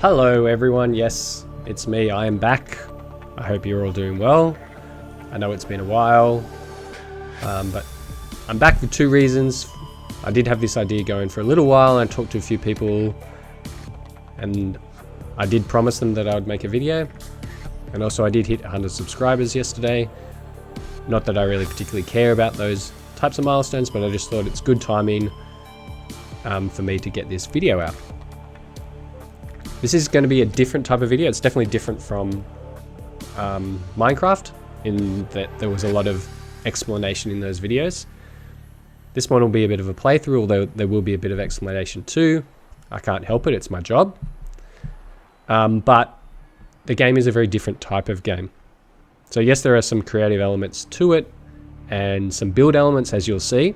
Hello everyone, yes, it's me, I am back. I hope you're all doing well. I know it's been a while, but I'm back for two reasons. I did have this idea going for a little while, and I talked to a few people, and I did promise them that I would make a video. And also I did hit 100 subscribers yesterday. Not that I really particularly care about those types of milestones, but I just thought it's good timing for me to get this video out. This is going to be a different type of video. It's definitely different from Minecraft in that there was a lot of explanation in those videos. This one will be a bit of a playthrough, although there will be a bit of explanation too. I can't help it, it's my job. But the game is a very different type of game. So yes, there are some creative elements to it and some build elements, as you'll see.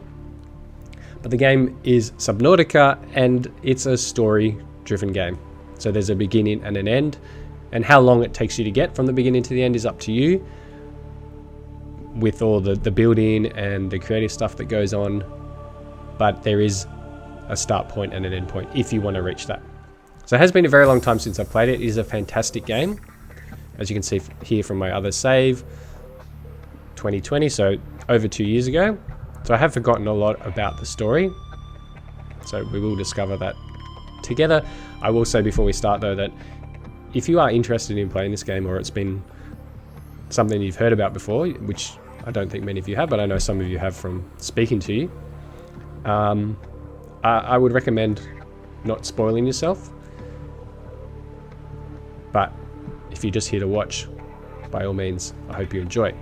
But the game is Subnautica, and it's a story-driven game. So there's a beginning and an end, and how long it takes you to get from the beginning to the end is up to you, with all the building and the creative stuff that goes on. But there is a start point and an end point if you want to reach that. So it has been a very long time since I've played it. It is a fantastic game, as you can see here from my other save, 2020, so over 2 years ago. So I have forgotten a lot about the story, so we will discover that together. I will say before we start though that if you are interested in playing this game, or it's been something you've heard about before, which I don't think many of you have, but I know some of you have from speaking to you, I would recommend not spoiling yourself. But if you're just here to watch, by all means, I hope you enjoy.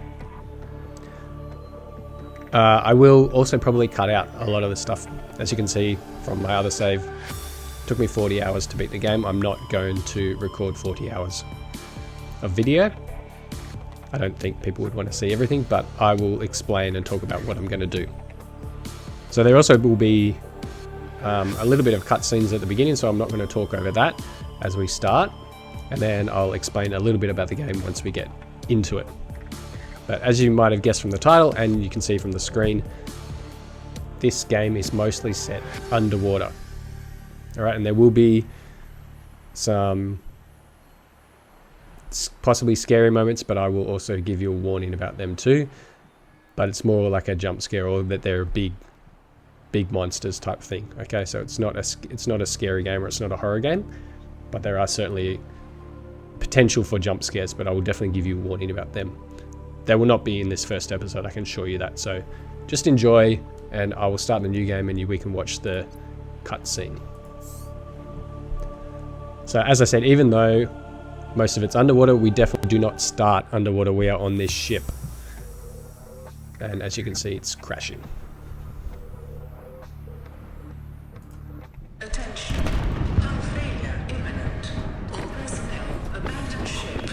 I will also probably cut out a lot of the stuff. As you can see from my other save, it took me 40 hours to beat the game. I'm not going to record 40 hours of video. I don't think people would want to see everything, but I will explain and talk about what I'm going to do. So there also will be a little bit of cutscenes at the beginning, so I'm not going to talk over that as we start. And then I'll explain a little bit about the game once we get into it. But as you might have guessed from the title, and you can see from the screen, this game is mostly set underwater. Alright, and there will be some possibly scary moments, but I will also give you a warning about them too. But it's more like a jump scare, or that they're big monsters type thing. Okay, so it's not a scary game, or it's not a horror game, but there are certainly potential for jump scares, but I will definitely give you a warning about them. They will not be in this first episode, I can assure you that. So just enjoy, and I will start the new game and we can watch the cutscene. So as I said, even though most of it's underwater, we definitely do not start underwater. We are on this ship, and as you can see, it's crashing. Attention. Hull failure imminent. All personnel abandon ship.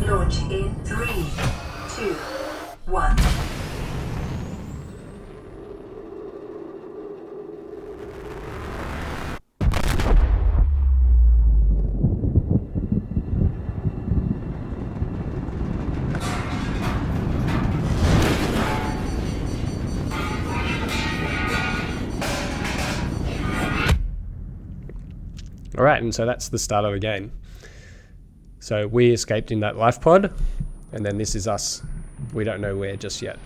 Launch in 3, 2, 1. Alright, and so that's the start of the game. So we escaped in that life pod, and then this is us. We don't know where just yet.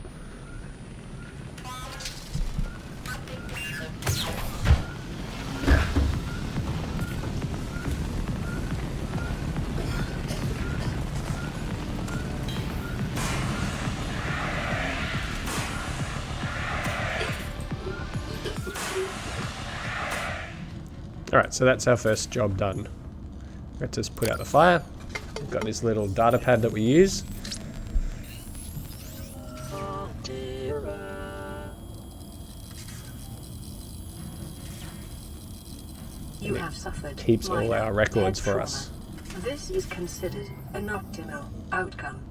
Alright, so that's our first job done. Let's just put out the fire. We've got this little data pad that we use. You have suffered. Keeps all our records for us. This is considered an optimal outcome.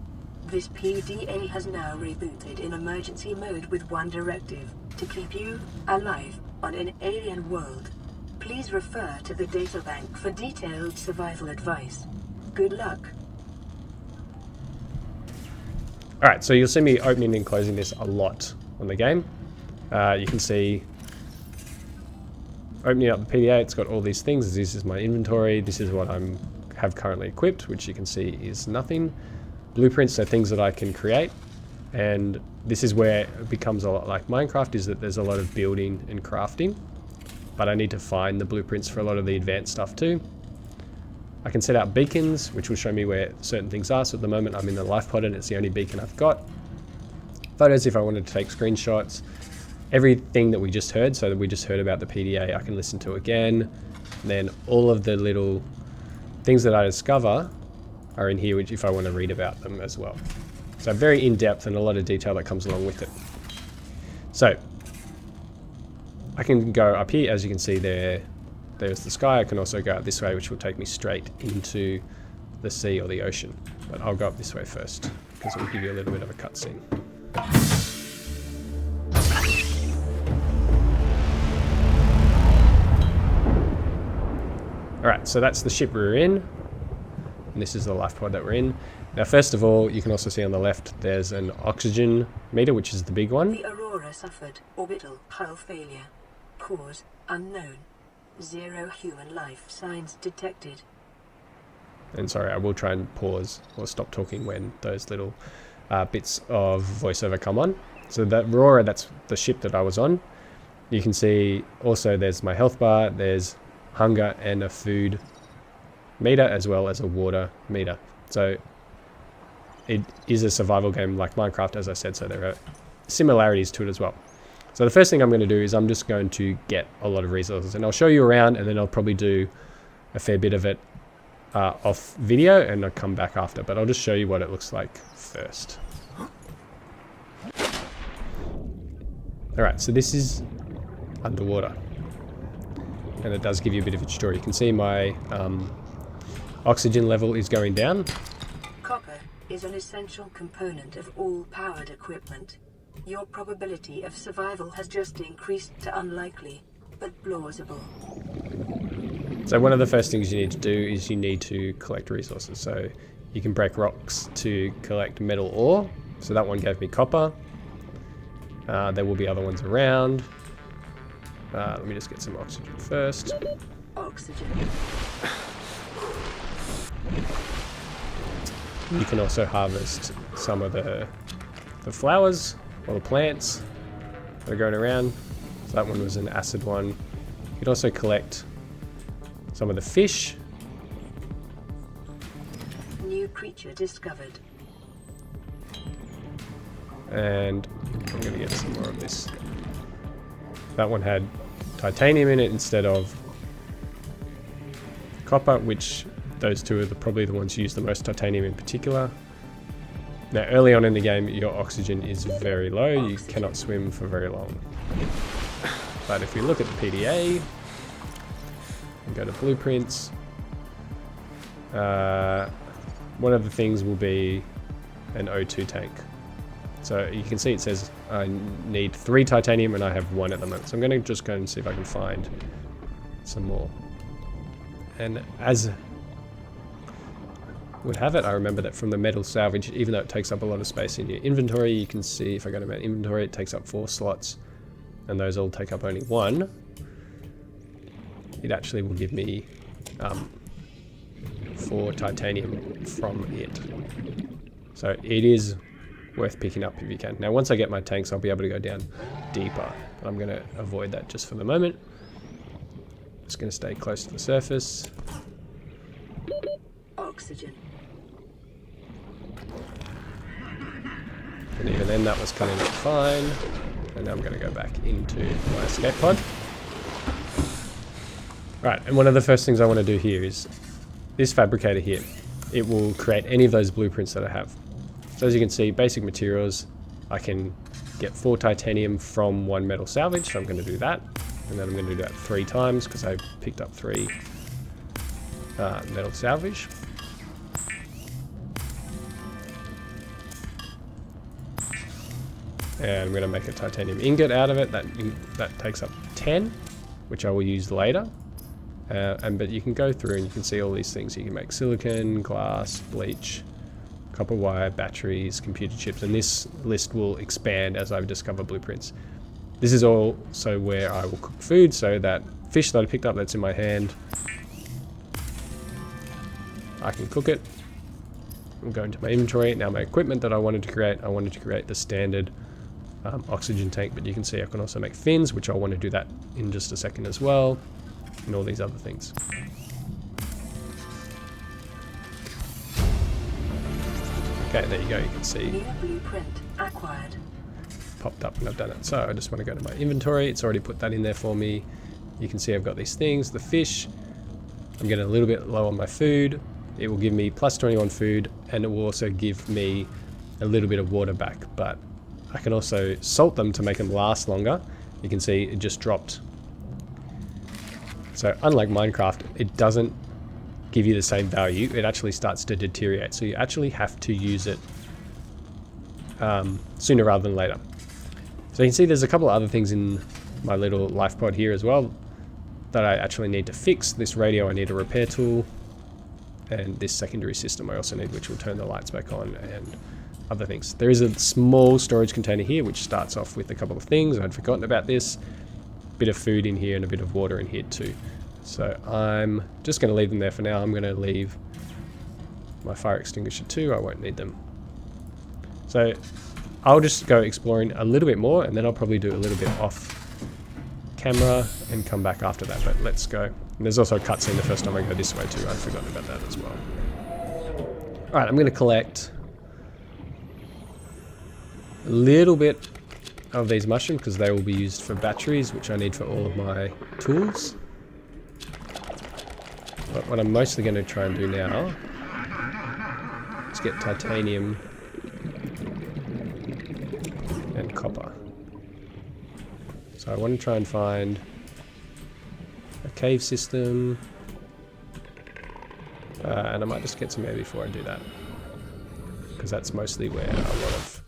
This PDA has now rebooted in emergency mode with one directive: to keep you alive on an alien world. Please refer to the databank for detailed survival advice. Good luck. Alright, so you'll see me opening and closing this a lot on the game. You can see opening up the PDA, it's got all these things. This is my inventory. This is what I'm have currently equipped, which you can see is nothing. Blueprints are things that I can create, and this is where it becomes a lot like Minecraft, is that there's a lot of building and crafting, but I need to find the blueprints for a lot of the advanced stuff too. I can set out beacons, which will show me where certain things are. So at the moment I'm in the life pod and it's the only beacon I've got. Photos if I wanted to take screenshots. Everything that we just heard, so that we just heard about the PDA, I can listen to again. And then all of the little things that I discover are in here, which if I want to read about them as well. So very in-depth and a lot of detail that comes along with it. So I can go up here, as you can see there's the sky. I can also go out this way, which will take me straight into the sea or the ocean. But I'll go up this way first, because it will give you a little bit of a cutscene. Alright, so that's the ship we're in, and this is the life pod that we're in. Now first of all, you can also see on the left there's an oxygen meter, which is the big one. The Aurora suffered orbital hull failure. Cause unknown. 0 human life signs detected. And sorry, I will try and pause or stop talking when those little bits of voiceover come on. So that Aurora, that's the ship that I was on. You can see also there's my health bar, there's hunger and a food meter, as well as a water meter. So it is a survival game like Minecraft, as I said, so there are similarities to it as well. So the first thing I'm going to do is I'm just going to get a lot of resources, and I'll show you around, and then I'll probably do a fair bit of it off video, and I'll come back after, but I'll just show you what it looks like first. Alright, so this is underwater, and it does give you a bit of a story. You can see my oxygen level is going down. Copper is an essential component of all powered equipment. Your probability of survival has just increased to unlikely, but plausible. So one of the first things you need to do is you need to collect resources. So you can break rocks to collect metal ore. So that one gave me copper. There will be other ones around. Let me just get some oxygen first. Oxygen. You can also harvest some of the flowers or the plants that are going around. So that one was an acid one. You could also collect some of the fish. New creature discovered. And I'm going to get some more of this. That one had titanium in it instead of copper, which those two are probably the ones who use the most titanium in particular. Now early on in the game your oxygen is very low, you cannot swim for very long. But if we look at the PDA and go to blueprints, one of the things will be an O2 tank. So you can see it says I need 3 titanium and I have 1 at the moment. So I'm going to just go and see if I can find some more. And as would have it, I remember that from the metal salvage, even though it takes up a lot of space in your inventory, you can see if I go to my inventory, it takes up 4 slots, and those all take up only 1. It actually will give me 4 titanium from it. So it is worth picking up if you can. Now once I get my tanks, I'll be able to go down deeper, but I'm going to avoid that just for the moment. Just going to stay close to the surface. Oxygen. And even then that was cutting it fine. And now I'm going to go back into my escape pod. Right, and one of the first things I want to do here is this fabricator here. It will create any of those blueprints that I have. So as you can see, basic materials, I can get 4 titanium from 1 metal salvage, so I'm going to do that. And then I'm going to do that 3 times because I picked up 3 metal salvage. And I'm going to make a titanium ingot out of it. That takes up 10, which I will use later. But you can go through and you can see all these things. You can make silicon, glass, bleach, copper wire, batteries, computer chips, and this list will expand as I discover blueprints. This is also where I will cook food, so that fish that I picked up that's in my hand, I can cook it. I'm going to my inventory. Now my equipment that I wanted to create the standard oxygen tank, but you can see I can also make fins, which I want to do that in just a second as well, and all these other things. Okay, there you go, you can see New blueprint acquired. popped up when I've done it. So I just want to go to my inventory. It's already put that in there for me. You can see I've got these things, the fish. I'm getting a little bit low on my food. It will give me plus 21 food, and it will also give me a little bit of water back, but I can also salt them to make them last longer. You can see it just dropped. So unlike Minecraft, it doesn't give you the same value. It actually starts to deteriorate, so you actually have to use it sooner rather than later. So you can see there's a couple of other things in my little life pod here as well that I actually need to fix. This radio I need a repair tool, and this secondary system I also need, which will turn the lights back on, and other things. There is a small storage container here which starts off with a couple of things. I'd forgotten about this. Bit of food in here and a bit of water in here too. So I'm just going to leave them there for now. I'm going to leave my fire extinguisher too. I won't need them. So I'll just go exploring a little bit more, and then I'll probably do a little bit off camera and come back after that. But let's go. And there's also a cutscene the first time I go this way too. I'd forgotten about that as well. Alright, I'm going to collect a little bit of these mushrooms because they will be used for batteries, which I need for all of my tools. But what I'm mostly going to try and do now is get titanium and copper. So I want to try and find a cave system, and I might just get some air before I do that, because that's mostly where a lot of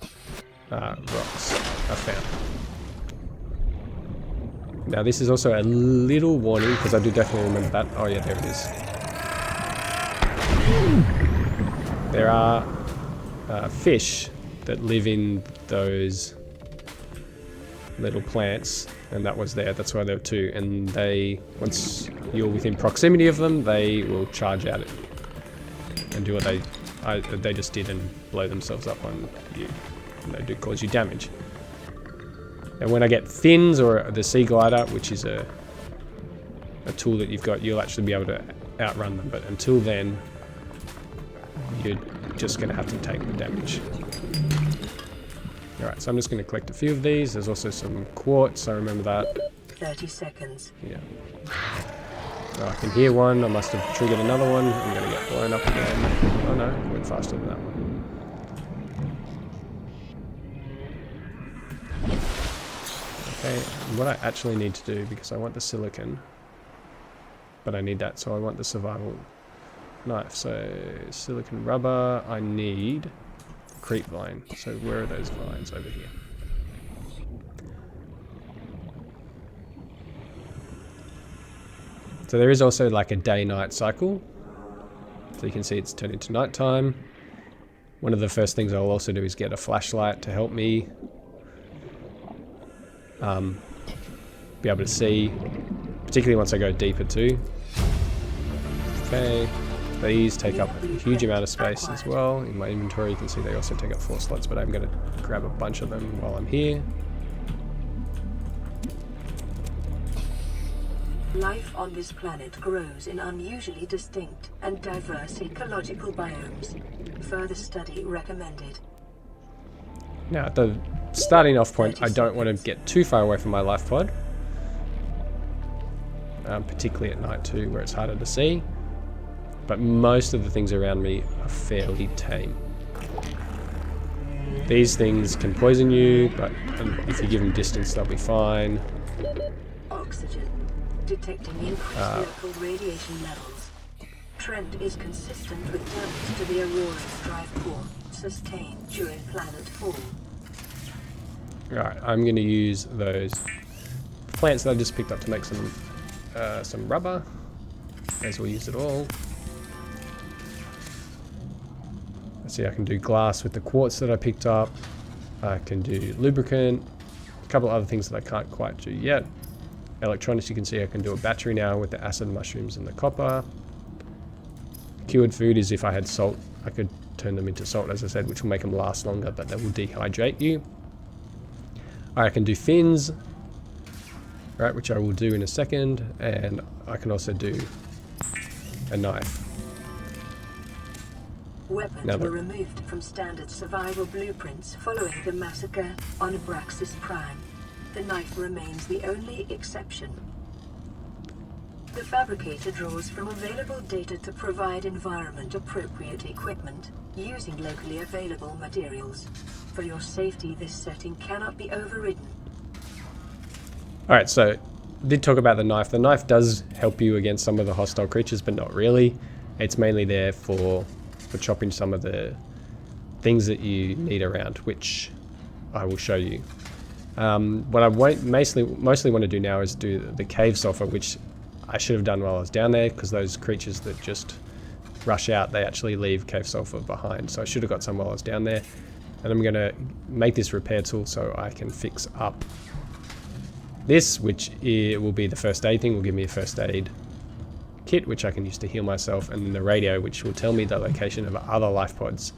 rocks are found. Now this is also a little warning, because I do definitely remember that. Oh yeah, there it is. There are fish that live in those little plants, and that was there. That's why there were two. And they, once you're within proximity of them, they will charge at it and do what they just did and blow themselves up on you. And they do cause you damage. And when I get fins or the sea glider, which is a tool that you've got, you'll actually be able to outrun them. But until then, you're just going to have to take the damage. Alright, so I'm just going to collect a few of these. There's also some quartz, I remember that. 30 seconds. Yeah. Oh, I can hear one. I must have triggered another one. I'm going to get blown up again. Oh no, I went faster than that one. Okay, what I actually need to do, because I want the silicon, but I need that, so I want the survival knife. So silicon rubber, I need creep vine. So where are those vines? Over here. So there is also like a day-night cycle. So you can see it's turned into nighttime. One of the first things I'll also do is get a flashlight to help me be able to see, particularly once I go deeper too. Okay, these take up a huge amount of space as well. In my inventory you can see they also take up 4 slots, but I'm going to grab a bunch of them while I'm here. Life on this planet grows in unusually distinct and diverse ecological biomes. Further study recommended. Now at the starting off point, I don't want to get too far away from my life pod. Particularly at night too, where it's harder to see. But most of the things around me are fairly tame. These things can poison you, but if you give them distance, they'll be fine. Oxygen. Detecting increased local radiation levels. Trend is consistent with damage to the Aurora's drive core, sustained during planet fall. Alright, I'm going to use those plants that I just picked up to make some rubber. May as well use it all. Let's see, I can do glass with the quartz that I picked up. I can do lubricant. couple other things that I can't quite do yet. Electronics, you can see I can do a battery now with the acid mushrooms and the copper. Cured food is if I had salt, I could turn them into salt, as I said, which will make them last longer, but that will dehydrate you. I can do fins, right, which I will do in a second, and I can also do a knife. Weapons were removed from standard survival blueprints following the massacre on Abraxas Prime. The knife remains the only exception. The fabricator draws from available data to provide environment-appropriate equipment using locally available materials. For your safety, this setting cannot be overridden. Alright, so I did talk about the knife. The knife does help you against some of the hostile creatures, but not really. It's mainly there for chopping some of the things that you need around, which I will show you. What I mostly want to do now is do the cave sulfur, which I should have done while I was down there, because those creatures that just rush out, they actually leave cave sulfur behind. So I should have got some while I was down there. And I'm going to make this repair tool so I can fix up this, which will be the first aid thing. Will give me a first aid kit, which I can use to heal myself, and then the radio, which will tell me the location of other life pods,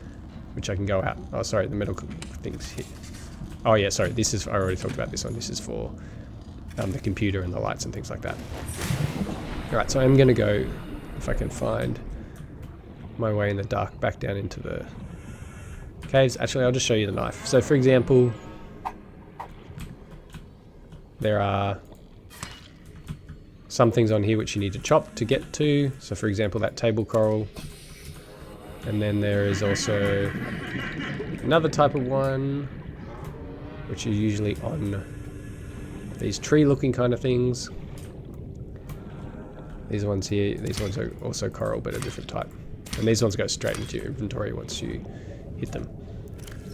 which I can go out. Oh, sorry, the metal things here. Oh yeah, sorry, this is, I already talked about this one. This is for the computer and the lights and things like that. Alright, so I'm going to go, if I can find my way in the dark, back down into the caves. Actually, I'll just show you the knife. So for example, there are some things on here which you need to chop to get to. So for example, that table coral. And then there is also another type of one, which is usually on these tree looking kind of things. These ones here, these ones are also coral, but a different type. And these ones go straight into your inventory once you hit them.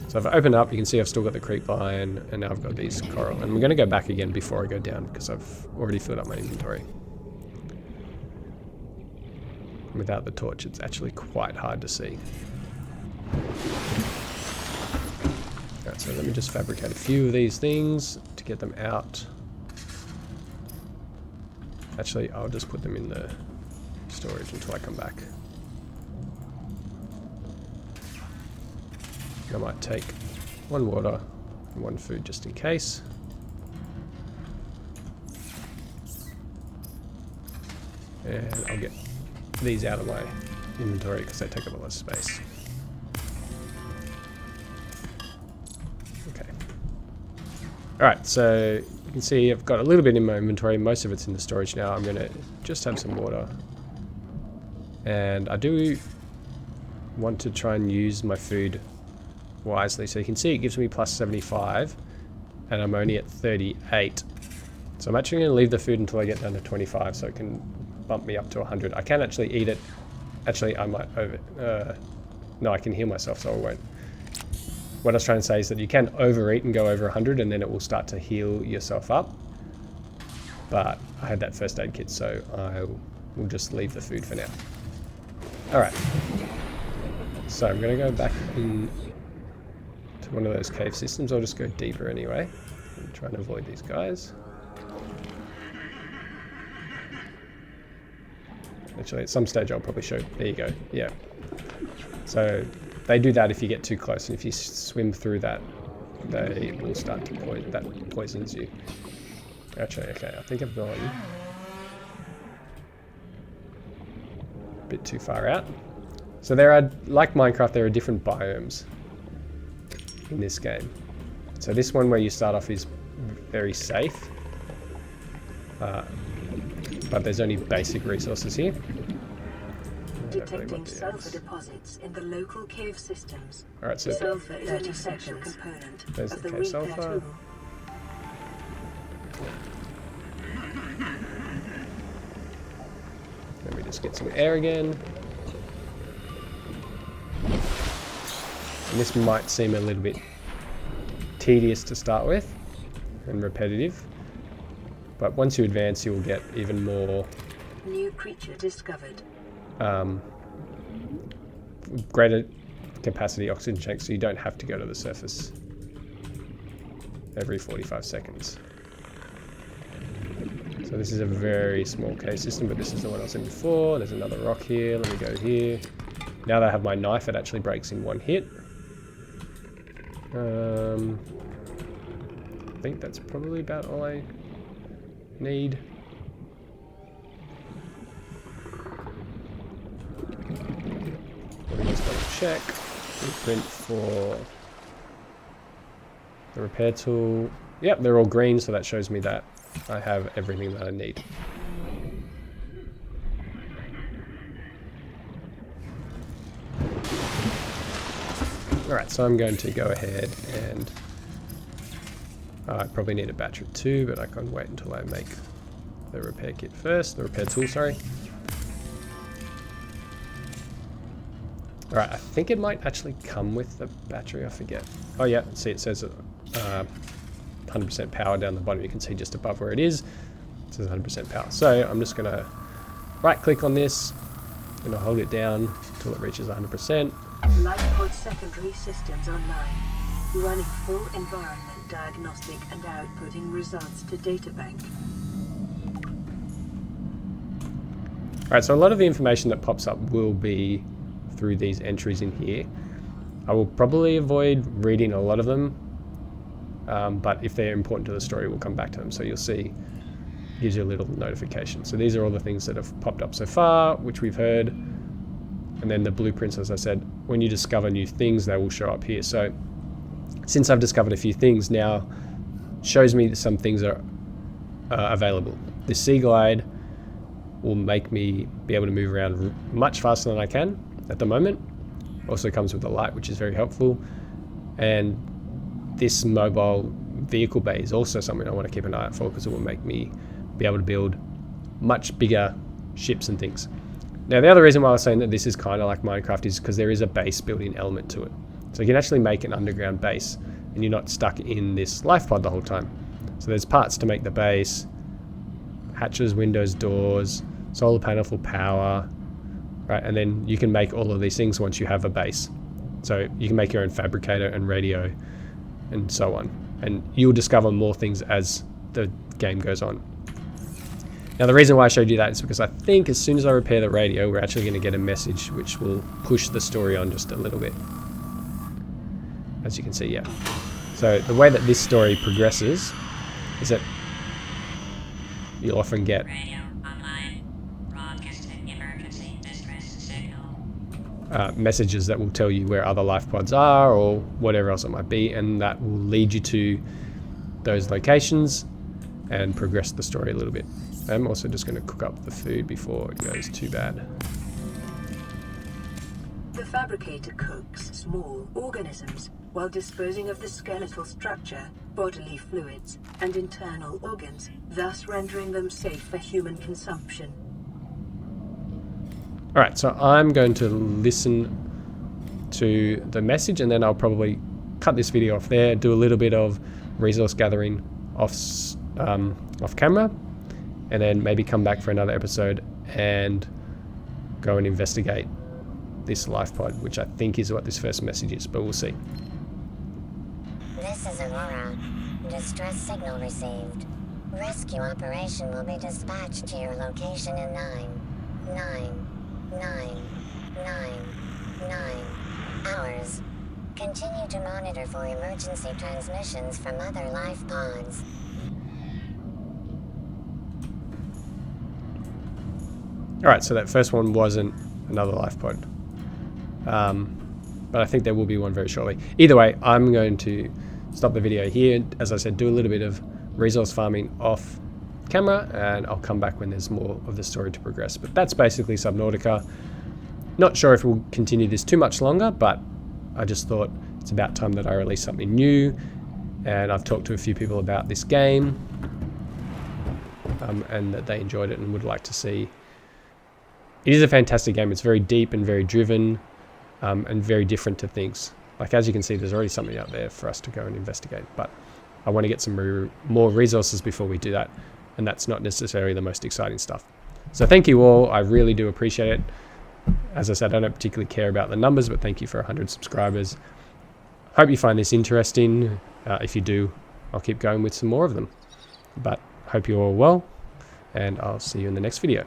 So if I open up, you can see I've still got the creep vine, and now I've got these coral. And I'm going to go back again before I go down, because I've already filled up my inventory. Without the torch, it's actually quite hard to see. Alright, so let me just fabricate a few of these things to get them out. Actually, I'll just put them in the storage until I come back. I might take one water and one food just in case. And I'll get these out of my inventory because they take up a lot of space. Okay. Alright, so you can see I've got a little bit in my inventory. Most of it's in the storage now. I'm going to just have some water. And I do want to try and use my food wisely. So you can see it gives me plus 75 and I'm only at 38. So I'm actually going to leave the food until I get down to 25 so it can bump me up to 100. I can actually eat it. Actually, I might no, I can heal myself, so I won't. What I was trying to say is that you can overeat and go over 100 and then it will start to heal yourself up. But I had that first aid kit, so I will just leave the food for now. Alright. So I'm going to go back in to one of those cave systems. I'll just go deeper anyway. I'm trying to avoid these guys. Actually, at some stage I'll probably show. There you go. Yeah. So they do that if you get too close, and if you swim through that, they will start to poison. That poisons you. Actually, okay. I think I've gone a bit too far out. So there are, like Minecraft, there are different biomes in this game. So this one where you start off is very safe. But there's only basic resources here. Detecting sulfur deposits in the local cave systems. Alright, so Sulfur is an essential component there's of the the cave repair sulfur. tool. Let me just get some air again. And this might seem a little bit tedious to start with and repetitive. But once you advance, you will get even more New creature discovered. greater capacity oxygen tanks, so you don't have to go to the surface every 45 seconds. So this is a very small cave system, but this is the one I was in before. There's another rock here. Let me go here. Now that I have my knife, it actually breaks in one hit. I think that's probably about all I need. Let me just double check. Blueprint for the repair tool. Yep, they're all green, so that shows me that I have everything that I need. Alright, so I'm going to go ahead and I probably need a battery too, but I can wait until I make the repair kit first, the repair tool, sorry. Alright, I think it might actually come with the battery, I forget. Oh yeah, see it says 100% power down the bottom. You can see just above where it is, it says 100% power. So I'm just going to right click on this, going to hold it down until it reaches 100%. LifePod secondary systems online. Running full environment diagnostic and outputting results to databank. Alright, so a lot of the information that pops up will be through these entries in here. I will probably avoid reading a lot of them, but if they're important to the story, we'll come back to them. So you'll see, gives you a little notification. So these are all the things that have popped up so far, which we've heard. And then the blueprints, as I said, when you discover new things, they will show up here. So since I've discovered a few things now, shows me that some things are available. The Sea Glide will make me be able to move around much faster than I can at the moment. Also comes with a light, which is very helpful. And this mobile vehicle bay is also something I want to keep an eye out for, because it will make me be able to build much bigger ships and things. Now, the other reason why I was saying that this is kind of like Minecraft is because there is a base building element to it. So you can actually make an underground base and you're not stuck in this life pod the whole time. So there's parts to make the base, hatches, windows, doors, solar panel for power, right? And then you can make all of these things once you have a base. So you can make your own fabricator and radio and so on. And you'll discover more things as the game goes on. Now, the reason why I showed you that is because I think as soon as I repair the radio, we're actually going to get a message which will push the story on just a little bit. As you can see, yeah. So the way that this story progresses is that you'll often get messages that will tell you where other life pods are or whatever else it might be, and that will lead you to those locations and progress the story a little bit. I'm also just going to cook up the food before it goes too bad. The fabricator cooks small organisms while disposing of the skeletal structure, bodily fluids, and internal organs, thus rendering them safe for human consumption. Alright, so I'm going to listen to the message and then I'll probably cut this video off there, do a little bit of resource gathering off camera, and then maybe come back for another episode and go and investigate this life pod, which I think is what this first message is, but we'll see. This is Aurora. Distress signal received. Rescue operation will be dispatched to your location in 9 hours. Continue to monitor for emergency transmissions from other life pods. Alright, so that first one wasn't another life pod. But I think there will be one very shortly. Either way, I'm going to stop the video here. As I said, do a little bit of resource farming off camera, and I'll come back when there's more of the story to progress. But that's basically Subnautica. Not sure if we'll continue this too much longer, but I just thought it's about time that I release something new. And I've talked to a few people about this game, and that they enjoyed it and would like to see. It is a fantastic game. It's very deep and very driven, and very different to things. Like, as you can see, there's already something out there for us to go and investigate, but I want to get some more resources before we do that, and that's not necessarily the most exciting stuff. So thank you all. I really do appreciate it. As I said, I don't particularly care about the numbers, but thank you for 100 subscribers. Hope you find this interesting. If you do, I'll keep going with some more of them. But hope you're all well, and I'll see you in the next video.